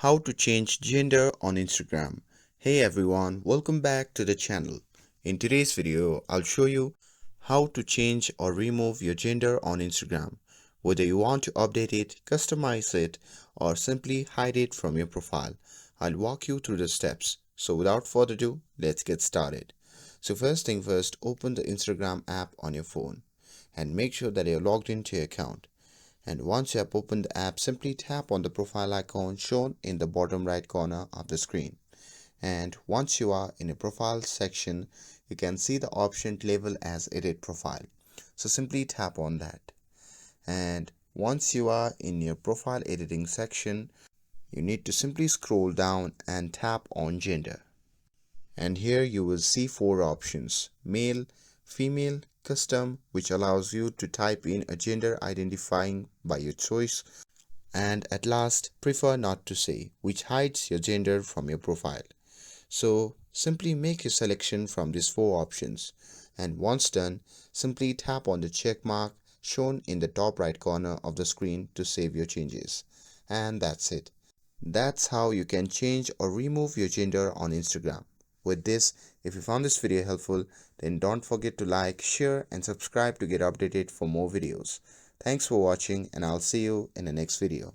How to change gender on Instagram. Hey everyone, welcome back to the channel. In today's video, I'll show you how to change or remove your gender on Instagram. Whether you want to update it, customize it, or simply hide it from your profile. I'll walk you through the steps. So without further ado, let's get started. So first thing first, open the Instagram app on your phone and make sure that you're logged into your account. And once you have opened the app, simply tap on the profile icon shown in the bottom right corner of the screen. And once you are in a profile section, you can see the option labeled as edit profile. So simply tap on that. And once you are in your profile editing section, you need to simply scroll down and tap on gender. And here you will see four options: male, female, custom, which allows you to type in a gender identifying by your choice, and at last, prefer not to say, which hides your gender from your profile. So simply make your selection from these four options, and once done, simply tap on the check mark shown in the top right corner of the screen to save your changes. And that's it. That's how you can change or remove your gender on Instagram. With this, if you found this video helpful, then don't forget to like, share and subscribe to get updated for more videos. Thanks for watching, and I'll see you in the next video.